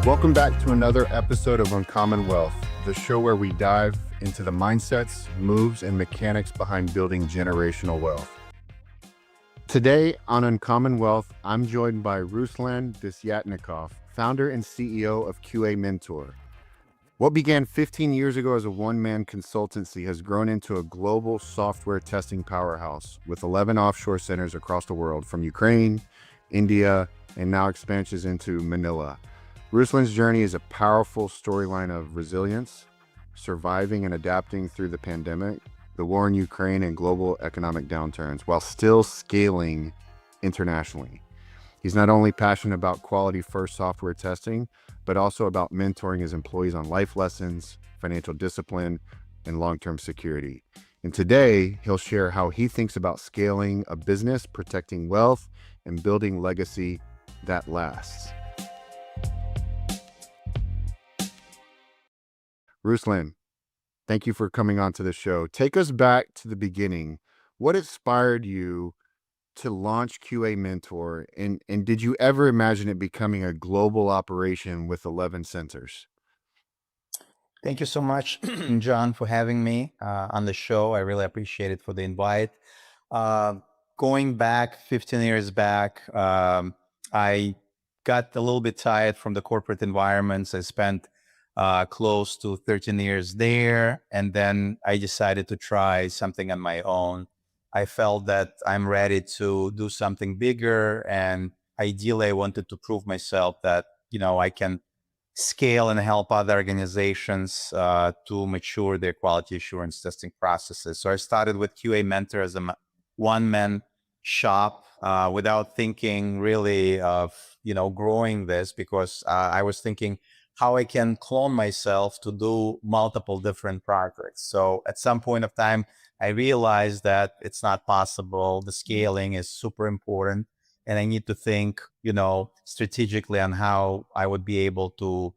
Welcome back to another episode of Uncommon Wealth, the show where we dive into the mindsets, moves, and mechanics behind building generational wealth. Today on Uncommon Wealth, I'm joined by Ruslan Desyatnikov, founder and CEO of QA Mentor. What began 15 years ago as a one-man consultancy has grown into a global software testing powerhouse with 11 offshore centers across the world, from Ukraine, India, and now expansions into Manila. Ruslan's journey is a powerful storyline of resilience, surviving and adapting through the pandemic, the war in Ukraine, and global economic downturns, while still scaling internationally. He's not only passionate about quality-first software testing, but also about mentoring his employees on life lessons, financial discipline, and long-term security. And today, he'll share how he thinks about scaling a business, protecting wealth, and building legacy that lasts. Ruslan, thank you for coming on to the show. Take us back to the beginning. What inspired you to launch QA Mentor, and did you ever imagine it becoming a global operation with 11 centers? Thank you so much, John, for having me on the show. I really appreciate it for the invite. Going back 15 years back, I got a little bit tired from the corporate environments. I spent close to 13 years there, and then I decided to try something on my own. I felt that I'm ready to do something bigger, and ideally I wanted to prove myself that, I can scale and help other organizations to mature their quality assurance testing processes. So I started with QA Mentor as a one-man shop without thinking really of, growing this, because I was thinking how I can clone myself to do multiple different projects. So at some point of time, I realized that it's not possible. The scaling is super important, and I need to think, strategically on how I would be able to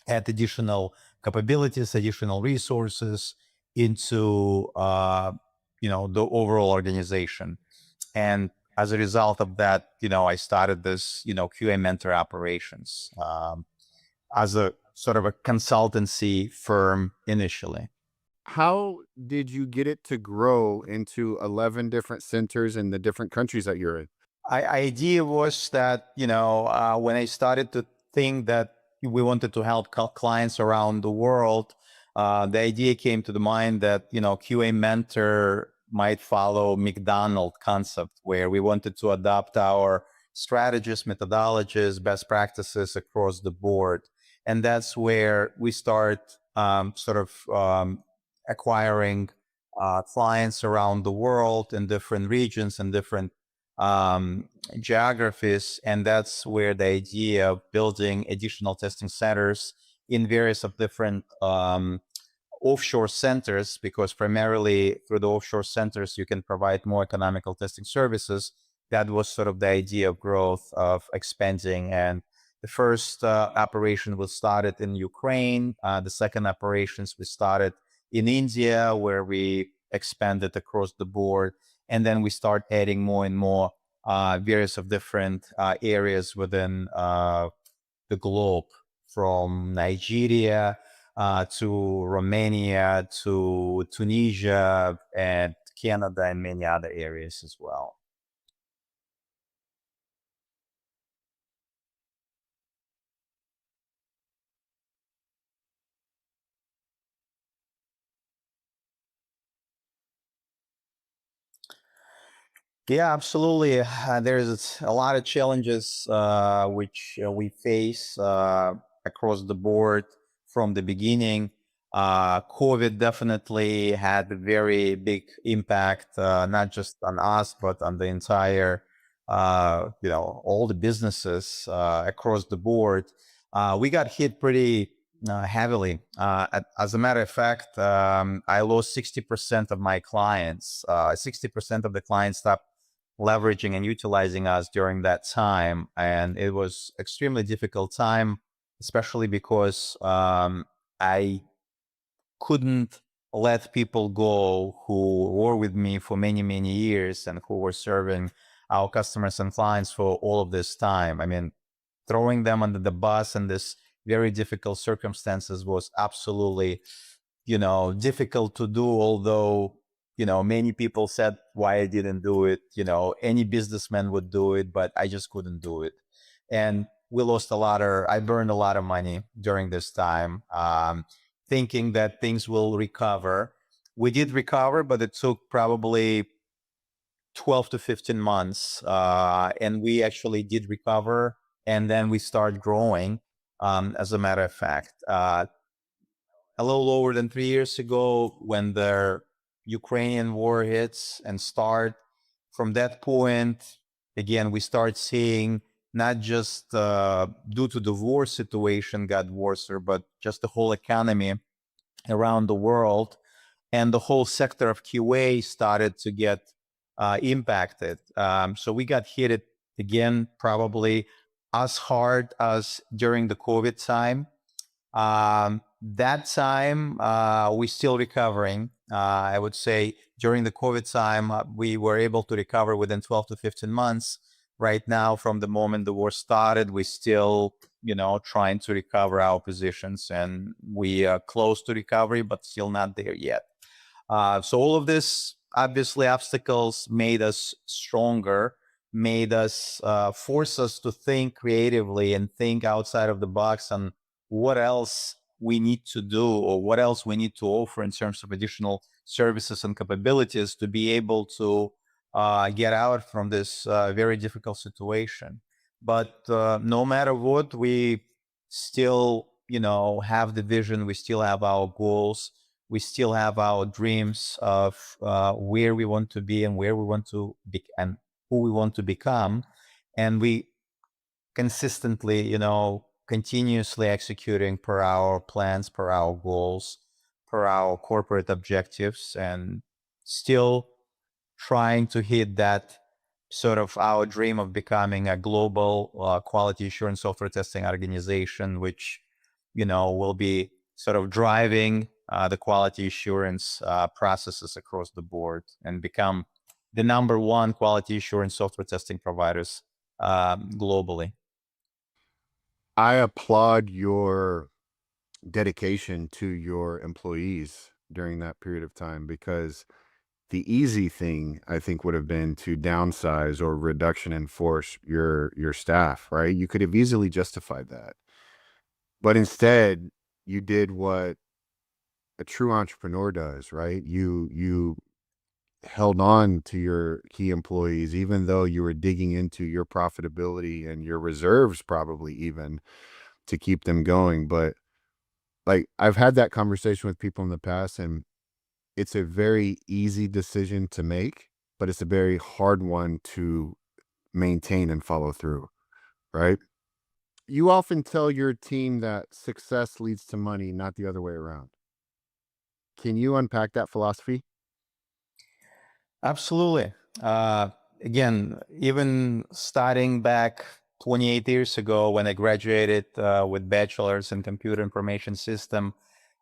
add additional capabilities, additional resources into, the overall organization. And as a result of that, I started this, QA Mentor operations as a sort of a consultancy firm initially. How did you get it to grow into 11 different centers in the different countries that you're in? Idea was that, when I started to think that we wanted to help clients around the world, the idea came to the mind that, QA Mentor might follow McDonough concept, where we wanted to adopt our strategies, methodologies, best practices across the board. And that's where we start acquiring clients around the world in different regions and different geographies. And that's where the idea of building additional testing centers in various of different offshore centers, because primarily through the offshore centers, you can provide more economical testing services. That was sort of the idea of growth, of expanding. And the first operation was started in Ukraine. The second operations we started in India, where we expanded across the board. And then we start adding more and more various of different areas within the globe, from Nigeria to Romania to Tunisia and Canada and many other areas as well. Yeah, absolutely. There's a lot of challenges which we face across the board from the beginning. COVID definitely had a very big impact, not just on us, but on the entire, all the businesses across the board. We got hit pretty heavily. As a matter of fact, I lost 60% of my clients. 60% of the clients stopped leveraging and utilizing us during that time. And it was extremely difficult time, especially because I couldn't let people go who were with me for many, many years and who were serving our customers and clients for all of this time. I mean, throwing them under the bus in this very difficult circumstances was absolutely, difficult to do, although, many people said why I didn't do it. Any businessman would do it, but I just couldn't do it. And I burned a lot of money during this time, thinking that things will recover. We did recover, but it took probably 12 to 15 months. And we actually did recover, and then we started growing, as a matter of fact. A little over than 3 years ago, when the Ukrainian war hits and start, from that point, again, we start seeing not just due to the war situation got worse, but just the whole economy around the world and the whole sector of QA started to get impacted. So we got hit again, probably as hard as during the COVID time. That time, we're still recovering. I would say during the COVID time, we were able to recover within 12 to 15 months. Right now, from the moment the war started, we still, trying to recover our positions, and we are close to recovery, but still not there yet. So all of this, obviously, obstacles made us stronger, made us force us to think creatively and think outside of the box on what else we need to do or what else we need to offer in terms of additional services and capabilities to be able to get out from this very difficult situation. But no matter what, we still, have the vision. We still have our goals. We still have our dreams of where we want to be and where we want to be and who we want to become. And we consistently, continuously executing per our plans, per our goals, per our corporate objectives, and still trying to hit that sort of our dream of becoming a global quality assurance software testing organization, which, will be sort of driving the quality assurance processes across the board and become the number one quality assurance software testing providers globally. I applaud your dedication to your employees during that period of time, because the easy thing I think would have been to downsize or reduction in force your staff, right? You could have easily justified that. But instead, you did what a true entrepreneur does, right? You held on to your key employees even though you were digging into your profitability and your reserves, probably even, to keep them going. But like, I've had that conversation with people in the past, and it's a very easy decision to make, but it's a very hard one to maintain and follow through, right? You often tell your team that success leads to money, not the other way around. Can you unpack that philosophy? Absolutely. Again, even starting back 28 years ago when I graduated with bachelor's in computer information system,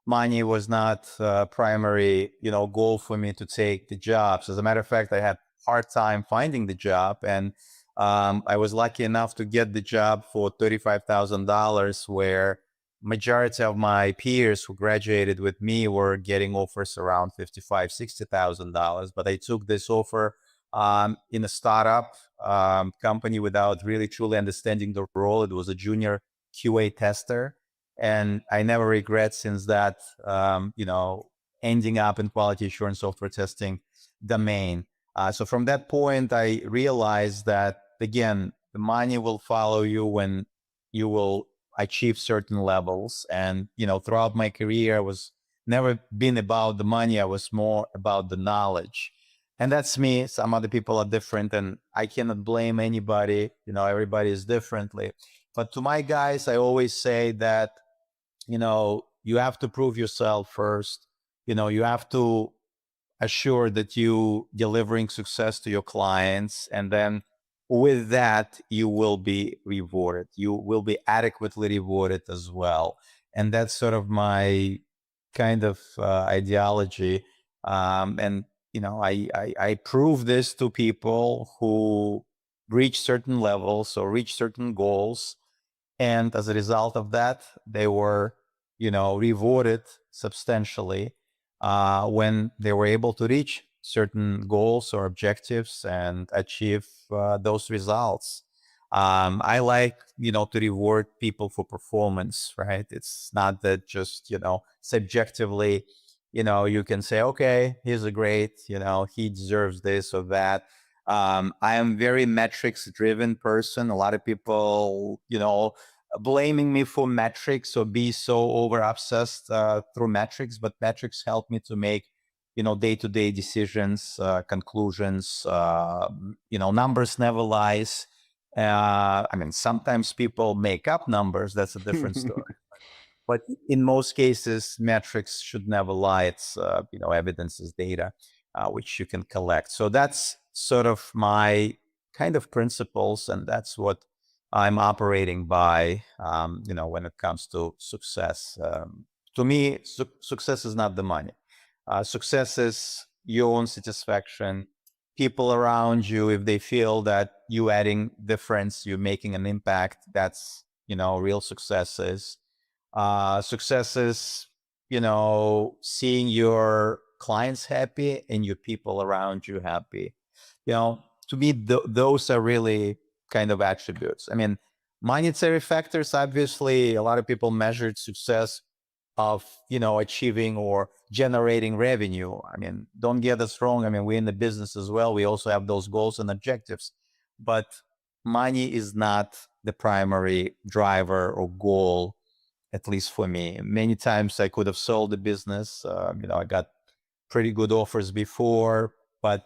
money was not primary, goal for me to take the jobs. As a matter of fact, I had hard time finding the job, and I was lucky enough to get the job for $35,000, where majority of my peers who graduated with me were getting offers around $55,000, $60,000. But I took this offer in a startup company without really truly understanding the role. It was a junior QA tester, and I never regret since that, ending up in quality assurance software testing domain. So from that point, I realized that, again, the money will follow you when you will achieve certain levels. And, throughout my career, I was never been about the money. I was more about the knowledge. And that's me. Some other people are different, and I cannot blame anybody. Everybody is differently. But to my guys, I always say that, you have to prove yourself first. You have to assure that you delivering success to your clients, and then with that you will be rewarded, you will be adequately rewarded as well. And that's sort of my kind of ideology. And I prove this to people who reach certain levels or reach certain goals, And as a result of that, they were, rewarded substantially when they were able to reach certain goals or objectives and achieve those results. I like, to reward people for performance, right? It's not that just, subjectively, you can say, okay, he's a great, he deserves this or that. I am very metrics driven person. A lot of people, blaming me for metrics or be so over obsessed through metrics, but metrics help me to make, day-to-day decisions, conclusions. Numbers never lies. I mean, sometimes people make up numbers. That's a different story. But in most cases, metrics should never lie. It's evidence is data, which you can collect. So that's sort of my kind of principles, and that's what I'm operating by. When it comes to success, to me, success is not the money. Success is your own satisfaction. People around you, if they feel that you adding difference, you're making an impact, that's real successes. Successes, seeing your clients happy and your people around you happy. To me, those are really kind of attributes. I mean, monetary factors, obviously, a lot of people measured success of, achieving or generating revenue. I mean, don't get us wrong. I mean, we're in the business as well. We also have those goals and objectives, but money is not the primary driver or goal, at least for me. Many times I could have sold the business. I got pretty good offers before, but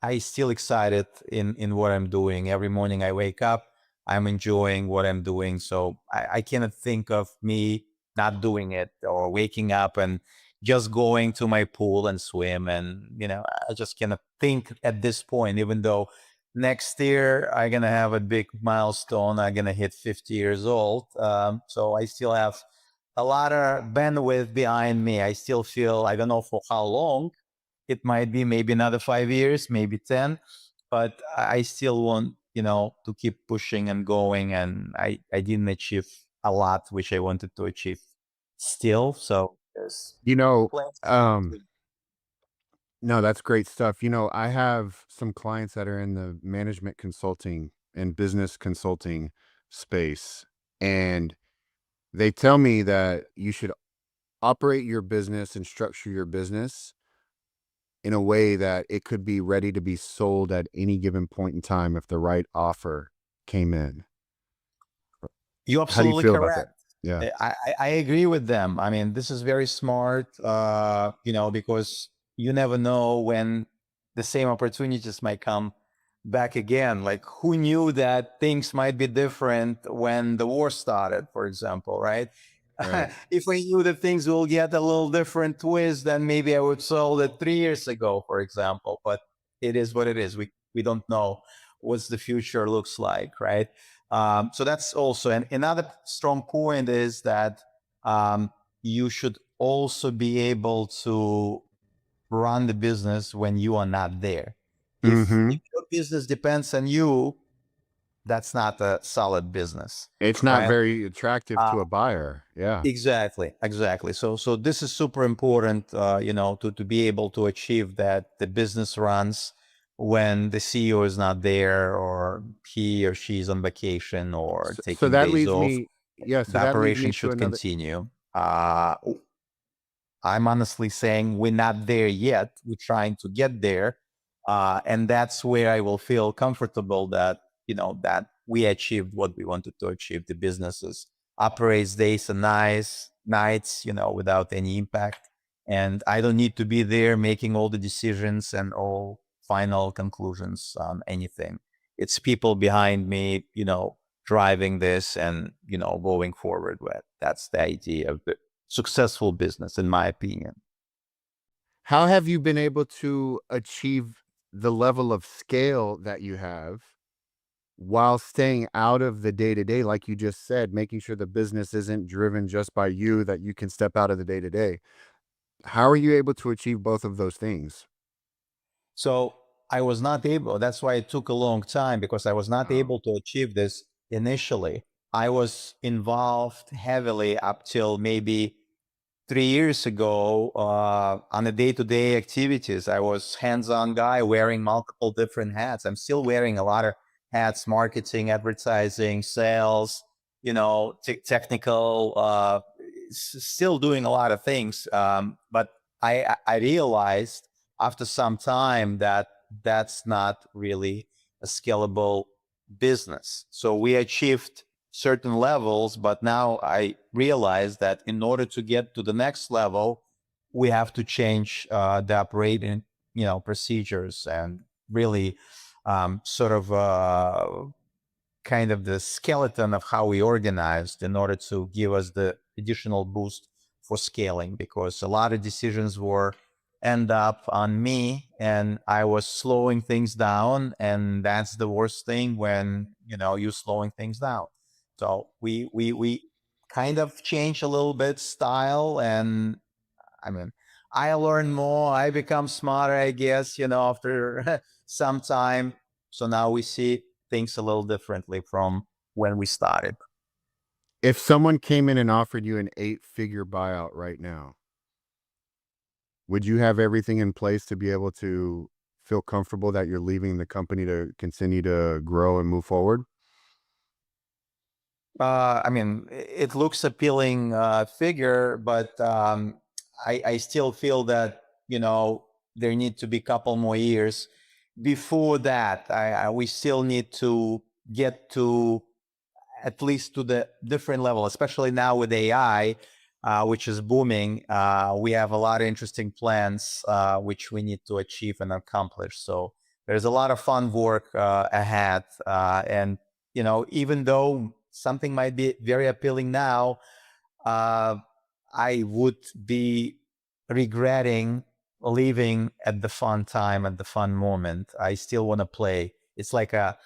I still excited in what I'm doing. Every morning I wake up, I'm enjoying what I'm doing. So I cannot think of me not doing it or waking up and just going to my pool and swim. And, I just cannot think at this point, even though next year I'm going to have a big milestone. I'm going to hit 50 years old. So I still have a lot of bandwidth behind me. I still feel, I don't know for how long. It might be maybe another 5 years, maybe 10, but I still want, to keep pushing and going. And I didn't achieve a lot, which I wanted to achieve still. So there's You know, plenty in um, between. no, that's great stuff. I have some clients that are in the management consulting and business consulting space, and they tell me that you should operate your business and structure your business in a way that it could be ready to be sold at any given point in time if the right offer came in. You're How do you absolutely feel about that? correct. Yeah. I agree with them. I mean, this is very smart, because you never know when the same opportunities might come back again. Like, who knew that things might be different when the war started, for example, right? Right. If I knew that things will get a little different twist, then maybe I would sold it 3 years ago, for example. But it is what it is. We don't know what the future looks like, right? So that's also, and another strong point is that you should also be able to run the business when you are not there. If Mhm. your business depends on you, that's not a solid business, It's not right? very attractive Uh, to a buyer. Yeah. exactly. So this is super important, to be able to achieve that the business runs when the CEO is not there, or he or she's on vacation or So taking that days leads off. me yeah, so The that leads operation me to should another. continue. I'm honestly saying we're not there yet. We're trying to get there. And that's where I will feel comfortable that, that we achieved what we wanted to achieve. The businesses operates days and nights, without any impact. And I don't need to be there making all the decisions and all final conclusions on anything. It's people behind me, driving this and, going forward with. That's the idea of the successful business, in my opinion. How have you been able to achieve the level of scale that you have while staying out of the day-to-day, like you just said, making sure the business isn't driven just by you, that you can step out of the day-to-day? How are you able to achieve both of those things? So I was not able, that's why it took a long time, because I was not Oh, able to achieve this initially. I was involved heavily up till maybe 3 years ago on the day-to-day activities. I was hands-on guy wearing multiple different hats. I'm still wearing a lot of hats: marketing, advertising, sales, technical, still doing a lot of things. But I realized after some time that that's not really a scalable business. So we achieved certain levels, but now I realize that in order to get to the next level, we have to change the operating, procedures, and really sort of kind of the skeleton of how we organized in order to give us the additional boost for scaling, because a lot of decisions were end up on me and I was slowing things down, and that's the worst thing when you're slowing things down. So we kind of change a little bit style, and I mean, I learn more, I become smarter, I guess, after some time. So now we see things a little differently from when we started. If someone came in and offered you an 8-figure buyout right now, would you have everything in place to be able to feel comfortable that you're leaving the company to continue to grow and move forward? I mean, it looks appealing figure, but I still feel that, there need to be a couple more years before that. We still need to get to at least to the different level, especially now with AI, which is booming. We have a lot of interesting plans which we need to achieve and accomplish. So there's a lot of fun work ahead. And, even though something might be very appealing now, uh, I would be regretting leaving at the fun time, at the fun moment. I still want to play. It's like a,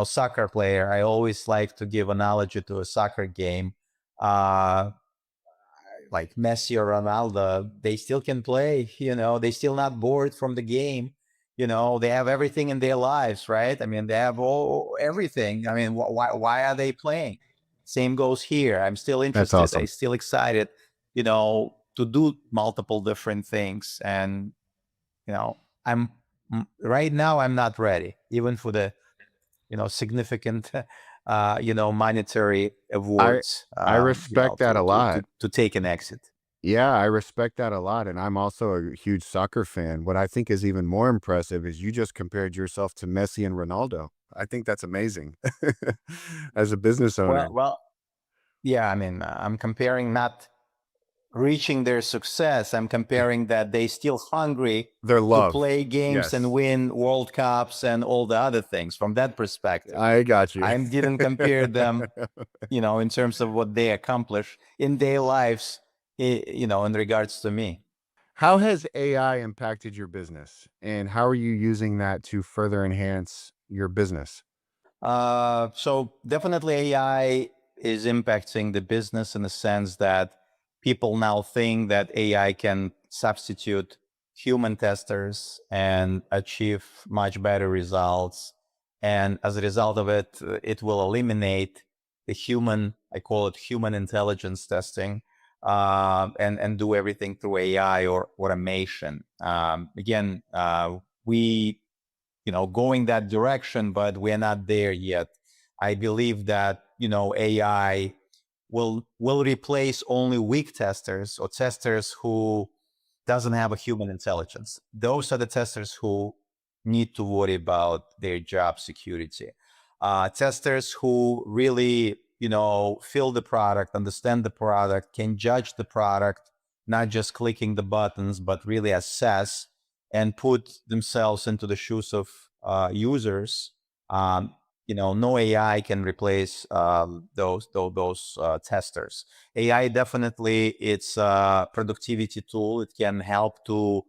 soccer player. I always like to give analogy to a soccer game. Uh, like Messi or Ronaldo, they still can play. They still not bored from the game. They have everything in their lives, right? I mean, they have all everything. I mean, why are they playing? Same goes here. I'm still That's interested. I awesome. still excited, to do multiple different things. And I'm right now. I'm not ready, even for the significant, monetary I awards, I respect that a lot. to take an exit. Yeah, I respect that a lot, and I'm also a huge soccer fan. What I think is even more impressive is you just compared yourself to Messi and Ronaldo. I think that's amazing as a business owner. Well, yeah. I mean, I'm comparing not reaching their success. I'm comparing that they still hungry Their to love. play games and Yes, win World Cups and all the other things. From that perspective, I got you. I didn't compare them, in terms of what they accomplish in their lives, in regards to me. How has AI impacted your business, and how are you using that to further enhance your business? So definitely AI is impacting the business in the sense that people now think that AI can substitute human testers and achieve much better results. And as a result of it, it will eliminate the human, I call it human intelligence testing, and do everything through AI or automation. Again, we going that direction, but we're not there yet. I believe that AI will replace only weak testers or testers who doesn't have a human intelligence. Those are the testers who need to worry about their job security. Testers who really feel the product, understand the product, can judge the product, not just clicking the buttons, but really assess and put themselves into the shoes of users. Um, no AI can replace those testers. AI definitely it's a productivity tool. It can help to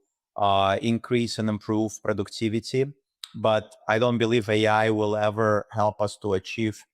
increase and improve productivity, but I don't believe AI will ever help us to achieve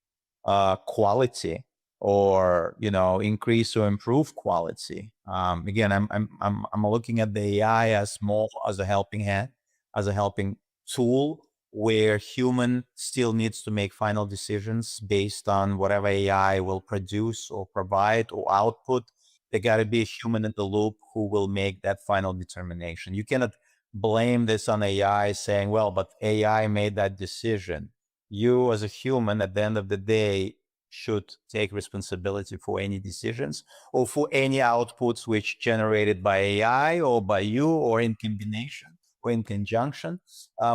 quality or increase or improve quality. Again, I'm looking at the AI as more as a helping hand, as a helping tool, where human still needs to make final decisions based on whatever AI will produce or provide or output. There got to be a human in the loop who will make that final determination. You cannot blame this on AI saying, well, but AI made that decision. You as a human at the end of the day should take responsibility for any decisions or for any outputs which generated by AI or by you or in combination or in conjunction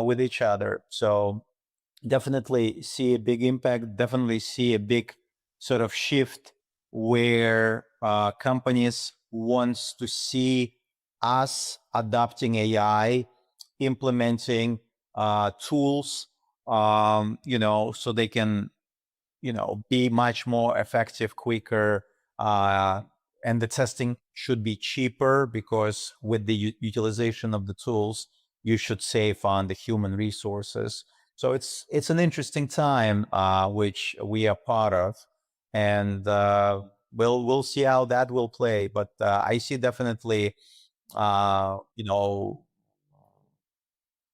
with each other. So definitely see a big impact, definitely see a big sort of shift where companies wants to see us adopting AI, implementing tools, so they can be much more effective, quicker, and the testing should be cheaper because with the utilization of the tools, you should save on the human resources. So it's an interesting time which we are part of, and we'll see how that will play. But I see definitely, you know,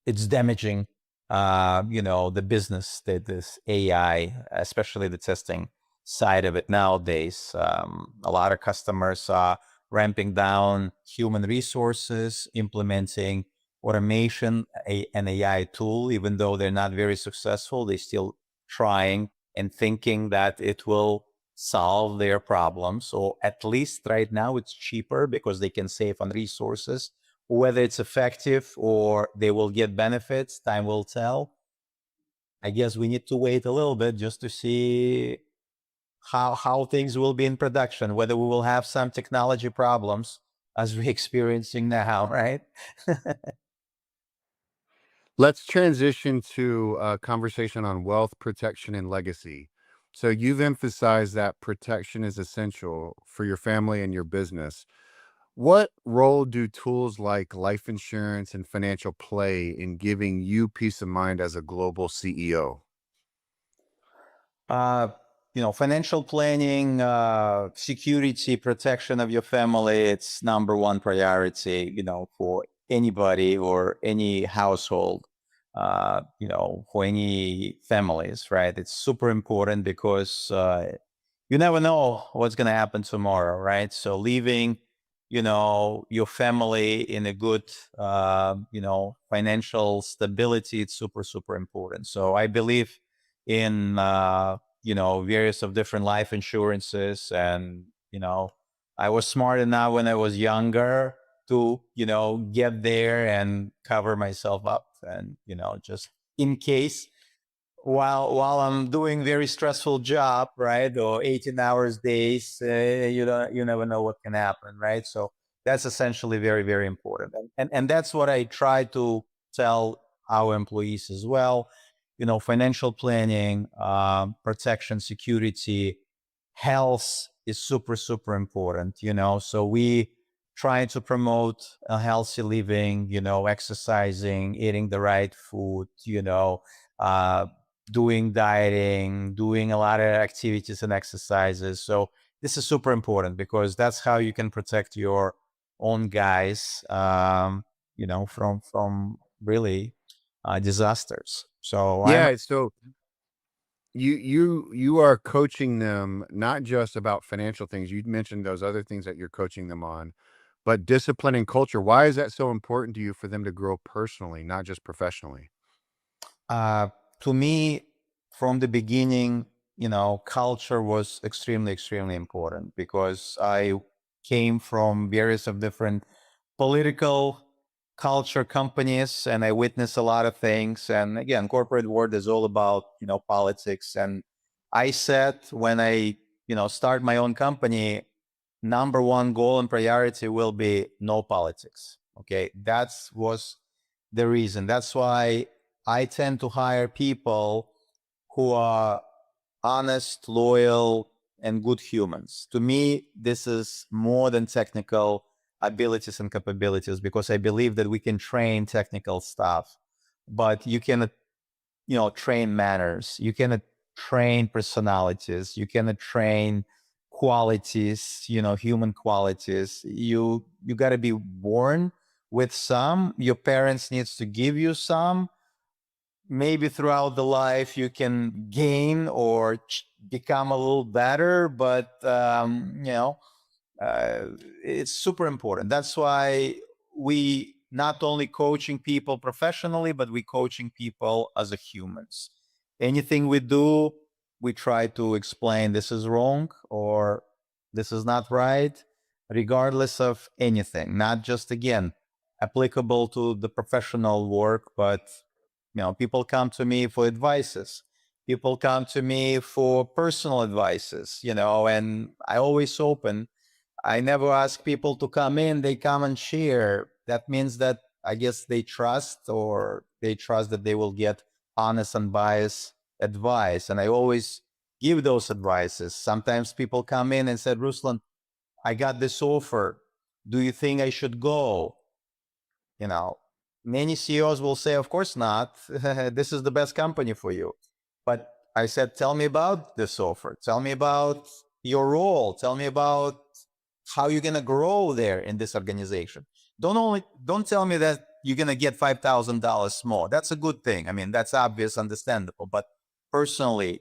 it's damaging, the business, that this AI, especially the testing side of it nowadays. A lot of customers are ramping down human resources, implementing automation, an AI tool, even though they're not very successful, they're still trying and thinking that it will solve their problems. Or at least right now it's cheaper because they can save on resources. Whether it's effective or they will get benefits, time will tell. I guess we need to wait a little bit just to see how things will be in production, whether we will have some technology problems as we're experiencing now, right? Let's transition to a conversation on wealth protection and legacy. So you've emphasized that protection is essential for your family and your business. What role do tools like life insurance and financial play in giving you peace of mind as a global CEO? uh, Financial planning, security, protection of your family, it's number one priority, for anybody or any household, for any families, right? It's super important because you never know what's going to happen tomorrow, right? So leaving, your family in a good, financial stability, it's super, super important. So I believe in, various of different life insurances. And, I was smart enough when I was younger to, get there and cover myself up and, just in case while I'm doing very stressful job, right, or 18 hours days, you never know what can happen, right? So that's essentially very, very important, and that's what I try to tell our employees as well. Financial planning, protection, security, health is super, super important. So we try to promote a healthy living, exercising, eating the right food, uh, doing dieting, doing a lot of activities and exercises. So this is super important because that's how you can protect your own guys, from really disasters. So I'm Yeah, so you are coaching them not just about financial things. You mentioned those other things that you're coaching them on, but discipline and culture. Why is that so important to you for them to grow personally, not just professionally? uh, to me, from the beginning, culture was extremely, extremely important because I came from various of different political culture companies and I witnessed a lot of things. And again, corporate world is all about, politics. And I said when I, start my own company, number one goal and priority will be no politics. Okay. That was the reason. That's why I tend to hire people who are honest, loyal, and good humans. To me, this is more than technical abilities and capabilities because I believe that we can train technical stuff, but you cannot, train manners. You cannot train personalities. You cannot train qualities, human qualities. You got to be born with some. Your parents needs to give you some, maybe throughout the life you can gain or become a little better, but uh, it's super important. That's why we not only coaching people professionally, but we coaching people as a humans. Anything we do, we try to explain this is wrong or this is not right, regardless of anything. Not just, again, applicable to the professional work, but people come to me for advices. People come to me for personal advices, and I always open. I never ask people to come in, they come and share. That means that I guess they trust, or they trust that they will get honest and biased advice. And I always give those advices. Sometimes people come in and said, Ruslan, I got this offer. Do you think I should go? You know, Many CEOs will say, of course not. This is the best company for you. But I said, tell me about this offer. Tell me about your role. Tell me about how you're going to grow there in this organization. Don't tell me that you're going to get $5,000 more. That's a good thing. I mean, that's obvious, understandable. But personally,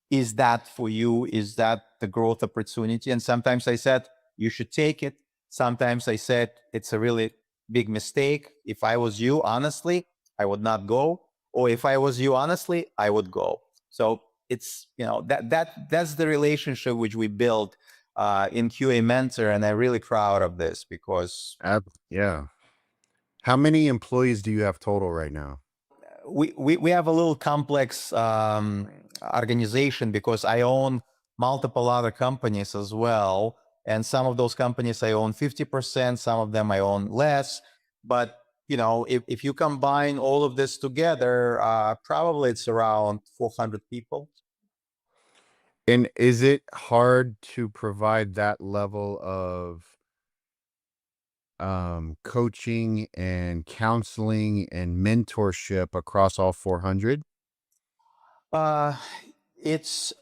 is that for you? Is that the growth opportunity? And sometimes I said, you should take it. Sometimes I said, it's a really big mistake. If I was you, honestly, I would not go. Or if I was you, honestly, I would go. So it's, that's the relationship which we build in QA Mentor, and I'm really proud of this because Yeah. How many employees do you have total right now? we have a little complex organization because I own multiple other companies as well, and some of those companies I own 50%, some of them I own less. But if you combine all of this together, probably it's around 400 people. And is it hard to provide that level of coaching and counseling and mentorship across all 400? Uh, it's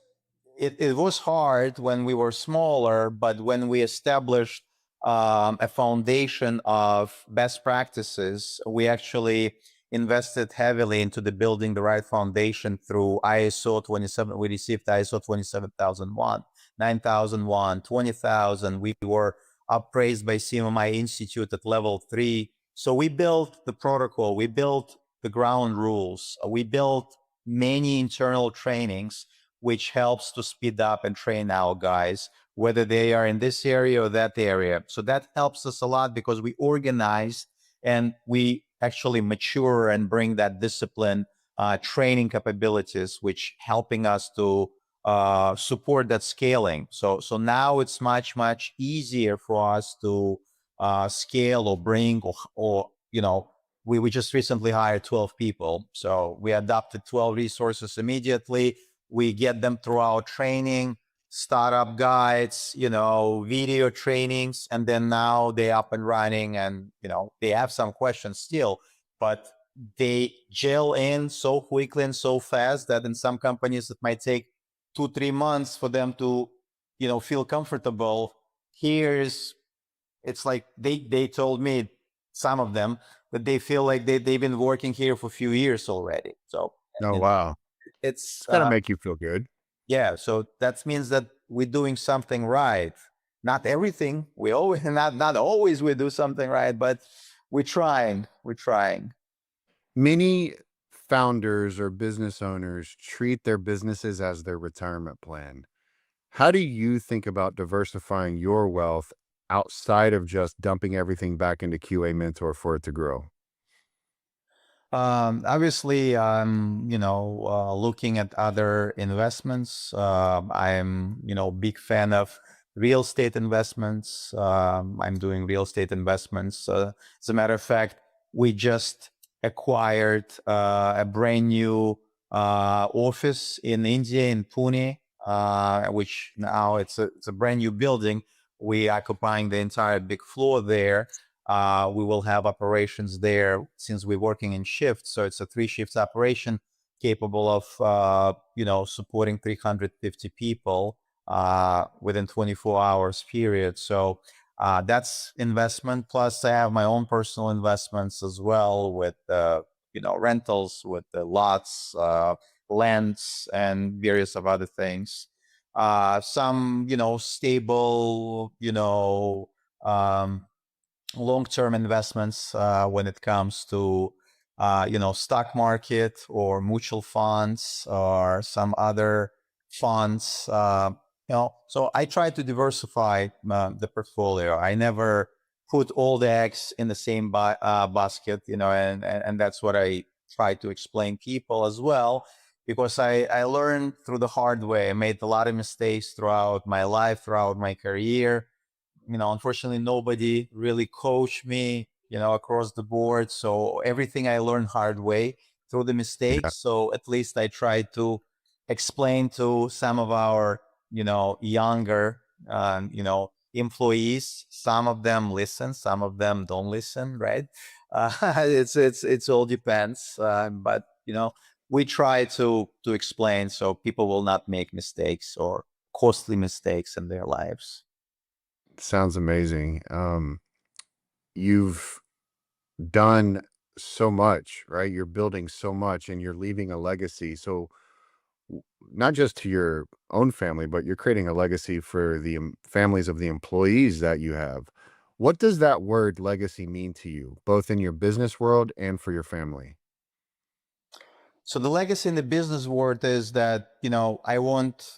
it was hard when we were smaller, but when we established a foundation of best practices, we actually invested heavily into the building the right foundation through ISO 27. We received ISO 27001, 9001, 20,000. We were appraised by CMMI Institute at level 3. So we built the protocol, we built the ground rules, we built many internal trainings which helps to speed up and train our guys, whether they are in this area or that area. So that helps us a lot because we organize and we actually mature and bring that discipline, training capabilities, which helping us to support that scaling. So now it's much easier for us to scale or bring or we just recently hired 12 people. So we adopted 12 resources immediately. We get them through our training, startup guides, video trainings, and then now they're up and running, and they have some questions still, but they gel in so quickly and so fast that in some companies it might take 2-3 months for them to feel comfortable. It's like they told me, some of them, that they feel like they've been working here for a few years already. So Oh, wow. it's It's gotta make you feel good. yeah, so that means that we're doing something right. Not everything. We always not always we do something right, but we're trying. We're trying. Many founders or business owners treat their businesses as their retirement plan. How do you think about diversifying your wealth outside of just dumping everything back into QA Mentor for it to grow? Obviously, I'm looking at other investments. I'm big fan of real estate investments. I'm doing real estate investments. As a matter of fact, we just acquired a brand new office in India, in Pune, which now it's a brand new building. We occupying the entire big floor there. We will have operations there since we're working in shifts. So it's a 3 shifts operation capable of, supporting 350 people within 24 hours period. So that's investment. Plus I have my own personal investments as well with rentals with the lots, lands, and various of other things. Some, stable, um, long-term investments when it comes to stock market or mutual funds or some other funds. So I try to diversify the portfolio. I never put all the eggs in the same basket, and that's what I try to explain people as well, because I learned through the hard way. I made a lot of mistakes throughout my life, throughout my career. Unfortunately, nobody really coached me, across the board. So everything I learned hard way through the Yeah. mistakes. So at least I tried to explain to some of our, younger, employees. Some of them listen, some of them don't listen, right? It's all depends. But we try to explain so people will not make mistakes or costly mistakes in their lives. Sounds amazing. You've done so much, right? You're building so much and you're leaving a legacy. So not just to your own family, but you're creating a legacy for the families of the employees that you have. What does that word legacy mean to you, both in your business world and for your family? So the legacy in the business world is that, I want,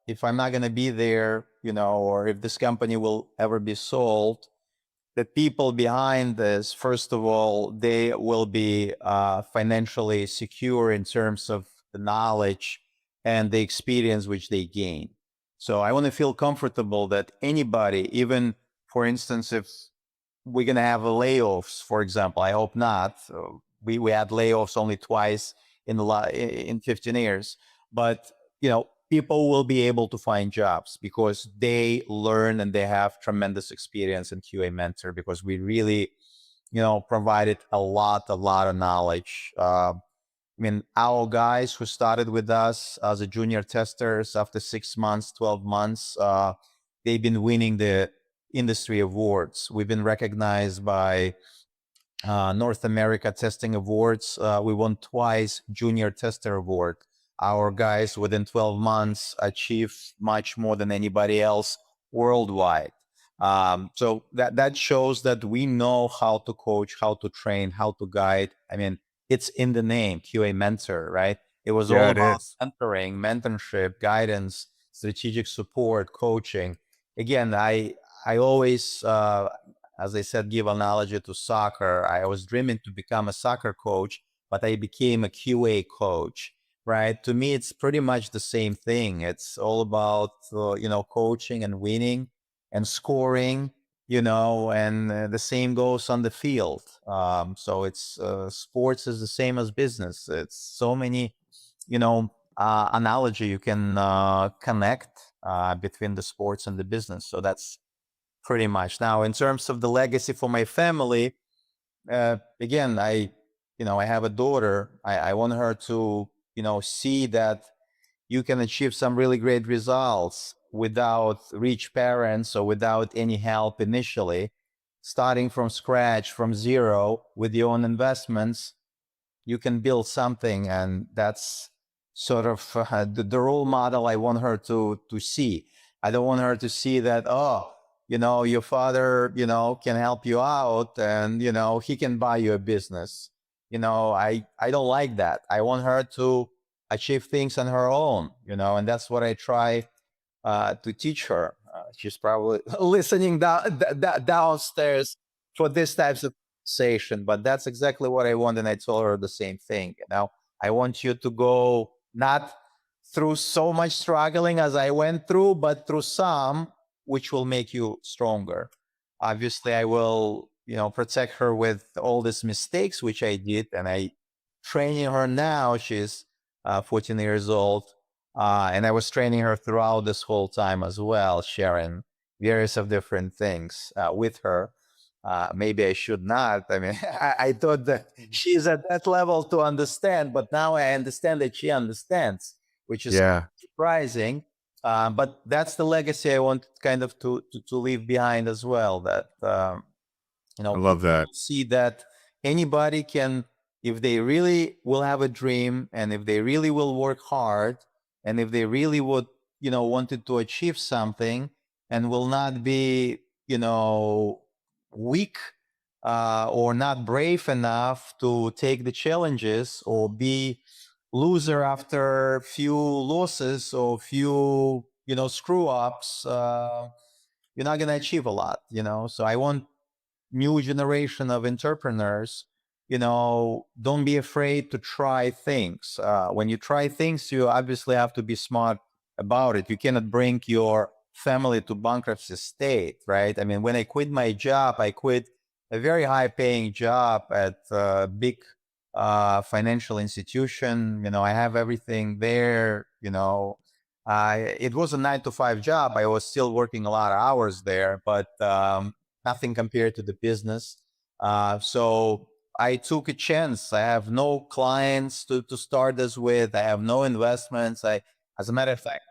if I'm not going to be there, or if this company will ever be sold, the people behind this, first of all, they will be financially secure in terms of the knowledge and the experience which they gain. So I want to feel comfortable that anybody, even for instance, if we're going to have layoffs, for example, I hope not. We had layoffs only twice in 15 years, but people will be able to find jobs because they learn and they have tremendous experience in QA Mentor, because we really provided a lot of knowledge. Our guys who started with us as a junior testers, after 6 months, 12 months, they've been winning the industry awards. We've been recognized by North America Testing Awards. We won twice Junior Tester Award. Our guys within 12 months achieved much more than anybody else worldwide. So that shows that we know how to coach, how to train, how to guide. It's in the name, QA Mentor, right? It was all Yeah, it about is. mentoring, mentorship, guidance, strategic support, coaching. Again, I always, as I said, give analogy to soccer. I was dreaming to become a soccer coach, but I became a QA coach, right? To me, it's pretty much the same thing. It's all about, coaching and winning and scoring, and the same goes on the field. So it's sports is the same as business. It's so many, analogy you can connect between the sports and the business. So that's pretty much. Now, in terms of the legacy for my family, again, I have a daughter. I want her to, see that you can achieve some really great results without rich parents or without any help initially, starting from scratch, from zero with your own investments. You can build something, and that's sort of the role model I want her to see. I don't want her to see that, oh, your father, can help you out, and he can buy you a business. I don't like that. I want her to achieve things on her own, and that's what I try to teach her. She's probably listening downstairs for this types of conversation, but that's exactly what I want. And I told her the same thing. I want you to go not through so much struggling as I went through, but through some which will make you stronger. Obviously, I will, protect her with all these mistakes which I did, and I training her now. She's 14 years old, and I was training her throughout this whole time as well, sharing various of different things with her. Maybe I should not. I thought that she's at that level to understand, but now I understand that she understands, which is Yeah, surprising. But that's the legacy I want kind of to leave behind as well. That I love people that. see that anybody can if they really will have a dream, and if they really will work hard, and if they really would, wanted to achieve something, and will not be, weak, or not brave enough to take the challenges, or be loser after few losses or few, screw ups, you're not going to achieve a lot, So I want new generation of entrepreneurs, don't be afraid to try things. When you try things, you obviously have to be smart about it. You cannot bring your family to bankruptcy state, right? I mean, when I quit my job, I quit a very high paying job at a big financial institution. I have everything there. It was a 9 to 5 job. I was still working a lot of hours there, but nothing compared to the business. So I took a chance. I have no clients to start this with. I have no investments. As a matter of fact,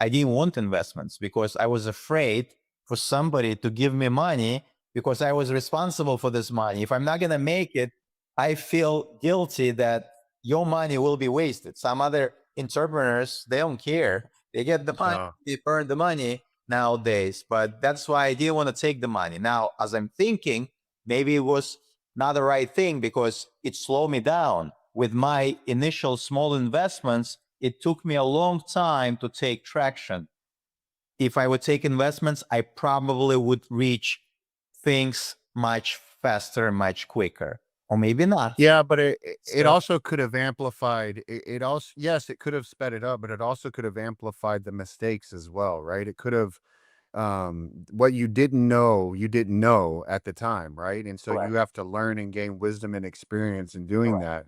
I didn't want investments because I was afraid for somebody to give me money because I was responsible for this money. If I'm not going to make it, I feel guilty that your money will be wasted. Some other entrepreneurs, they don't care. They get the money, they burn the money nowadays. But that's why I didn't want to take the money. Now, as I'm thinking, maybe it was not the right thing because it slowed me down. With my initial small investments, it took me a long time to take traction. If I would take investments, I probably would reach things much faster, much quicker, or maybe not. Yeah, but it So, also could have amplified it also, yes, it could have sped it up, but it also could have amplified the mistakes as well, right? It could have, what you didn't know at the time, right? And so you correct, have to learn and gain wisdom and experience in doing correct, that.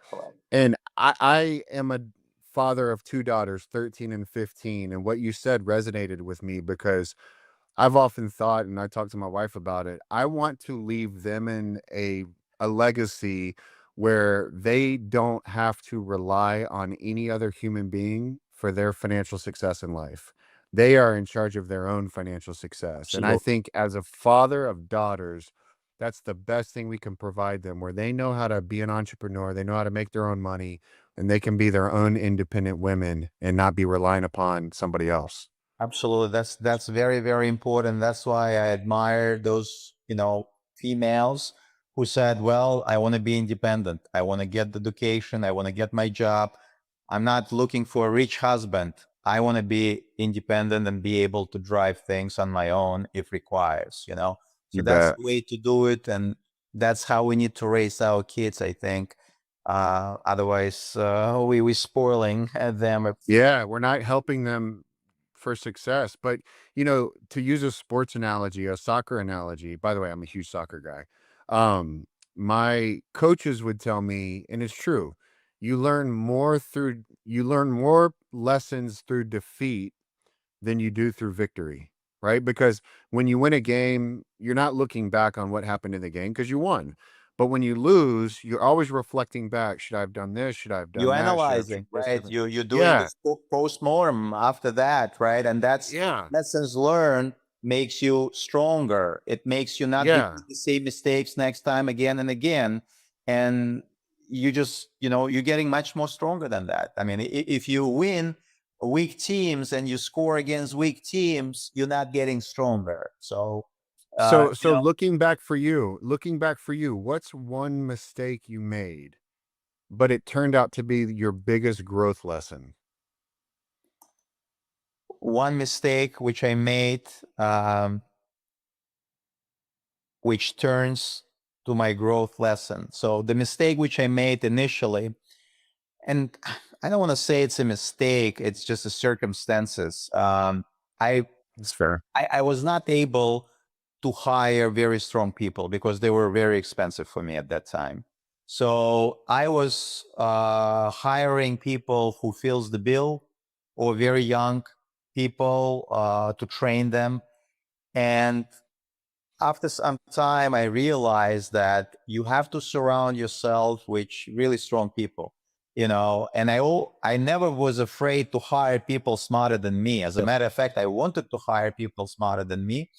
correct. And I am a father of 2 daughters, 13 and 15, and what you said resonated with me because I've often thought, and I talked to my wife about it, I want to leave them in a legacy where they don't have to rely on any other human being for their financial success in life. They are in charge of their own financial success. And I Absolutely. think as a father of daughters, that's the best thing we can provide them, where they know how to be an entrepreneur, they know how to make their own money, and they can be their own independent women and not be relying upon somebody else. Absolutely. That's very, very important. That's why I admire those, females who said, well, I want to be independent. I want to get the education. I want to get my job. I'm not looking for a rich husband. I want to be independent and be able to drive things on my own if requires. So You that's bet. the way to do it. And that's how we need to raise our kids, I think. Otherwise, we spoiling them. Yeah, we're not helping them for success. But, to use a sports analogy, a soccer analogy, by the way, I'm a huge soccer guy. My coaches would tell me, and it's true, you learn more lessons through defeat than you do through victory, right? Because when you win a game, you're not looking back on what happened in the game because you won. But when you lose, you're always reflecting back. Should I have done this? Should I have You done that? Should I have analyzing, treated this right? different? You're doing Yeah, this post-mortem after that, right? And that's yeah, lessons learned makes you stronger. It makes you not yeah. repeat the same mistakes next time again and again. And you just, you're getting much more stronger than that. I mean, if you win weak teams and you score against weak teams, you're not getting stronger. So, So looking back for you, what's one mistake you made, but it turned out to be your biggest growth lesson? one mistake which I made, which turns to my growth lesson. So the mistake which I made initially, and I don't want to say it's a mistake, it's just the circumstances. I, That's fair. I was not able to hire very strong people because they were very expensive for me at that time. So I was hiring people who fills the bill or very young people to train them. And after some time, I realized that you have to surround yourself with really strong people, and I never was afraid to hire people smarter than me. As a matter of fact, I wanted to hire people smarter than me.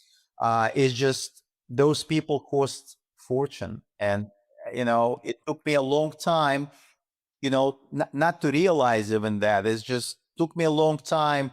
It's just those people cost fortune. And it took me a long time, not to realize even that. It just took me a long time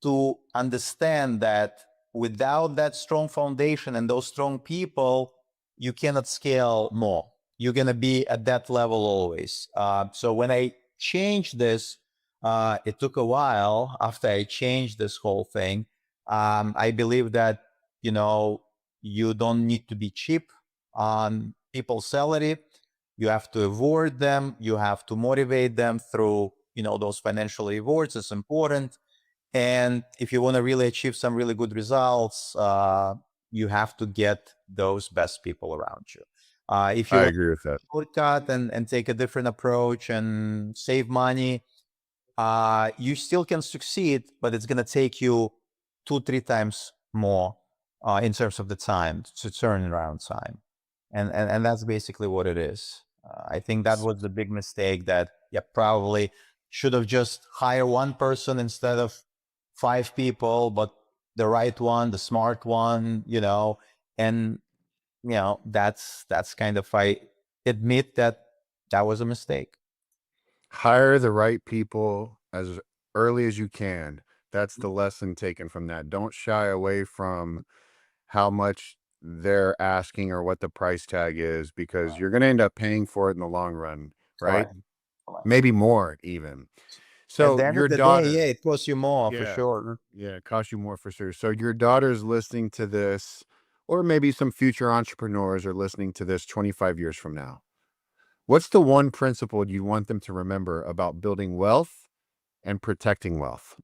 to understand that without that strong foundation and those strong people, you cannot scale more. You're going to be at that level always. So when I changed this, it took a while after I changed this whole thing. I believe that, you don't need to be cheap on people's salary. You have to reward them. You have to motivate them through, those financial rewards. It's important. And if you want to really achieve some really good results, you have to get those best people around you. If you I want agree with that. to shortcut and take a different approach and save money, you still can succeed, but it's going to take you 2-3 times more in terms of the time to turn around time. And that's basically what it is. I think that was the big mistake that, yeah, probably should have just hired one person instead of 5 people, but the right one, the smart one, and that's kind of, I admit that that was a mistake. Hire the right people as early as you can. That's the lesson taken from that. Don't shy away from how much they're asking or what the price tag is, because you're going to end up paying for it in the long run, right? Correct. Correct. Maybe more even. At So the end your of the day, daughter, yeah, it costs you more for yeah, sure. yeah, it costs you more for sure. So your daughter's listening to this, or maybe some future entrepreneurs are listening to this 25 years from now. What's the one principle you want them to remember about building wealth and protecting wealth?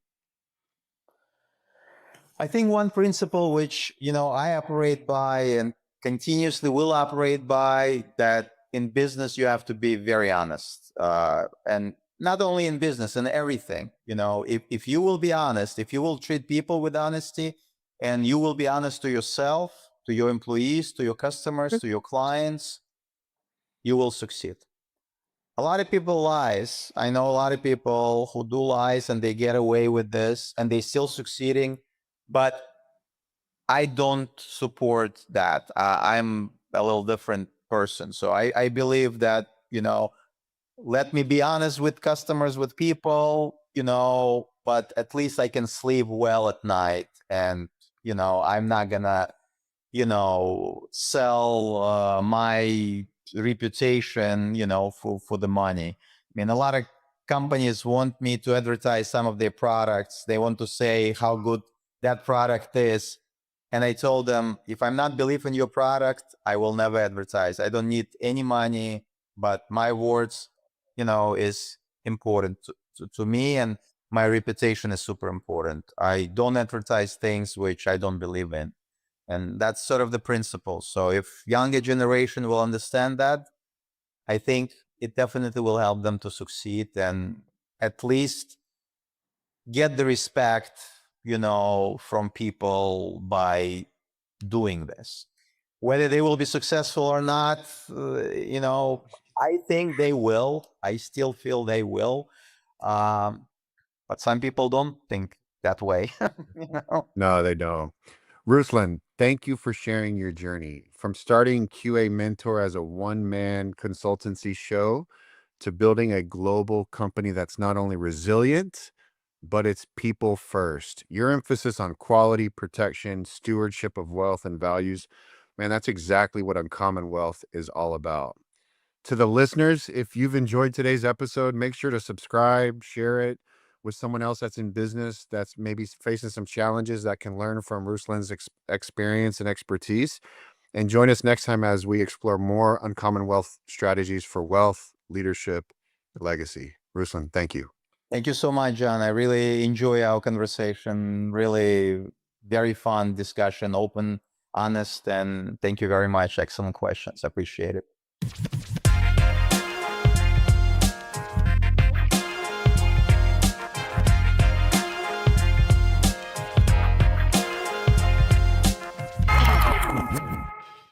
I think one principle which, I operate by and continuously will operate by, that in business you have to be very honest. And not only in business, in everything. If you will be honest, if you will treat people with honesty, and you will be honest to yourself, to your employees, to your customers, to your clients, you will succeed. A lot of people lies. I know a lot of people who do lies and they get away with this and they still succeeding, but I don't support that. I'm a little different person. So I believe that, let me be honest with customers, with people, but at least I can sleep well at night. And, I'm not gonna, sell my reputation, for the money. I mean, a lot of companies want me to advertise some of their products. They want to say how good that product is. And I told them, if I'm not believing your product, I will never advertise. I don't need any money, but my words, is important to me, and my reputation is super important. I don't advertise things which I don't believe in. And that's sort of the principle. So if younger generation will understand that, I think it definitely will help them to succeed and at least get the respect, from people by doing this. Whether they will be successful or not, I think they will. I still feel they will. Um, but some people don't think that way. you know? No, they don't. Ruslan, thank you for sharing your journey from starting QA Mentor as a one-man consultancy show to building a global company that's not only resilient, but it's people first. Your emphasis on quality, protection, stewardship of wealth, and values, man, that's exactly what Uncommon Wealth is all about. To the listeners, if you've enjoyed today's episode, make sure to subscribe, share it with someone else that's in business that's maybe facing some challenges that can learn from Ruslan's experience and expertise. And join us next time as we explore more uncommon wealth strategies for wealth, leadership, legacy. Ruslan, thank you. Thank you so much, John. I really enjoy our conversation. Really very fun discussion, open, honest, and thank you very much. Excellent questions. Appreciate it.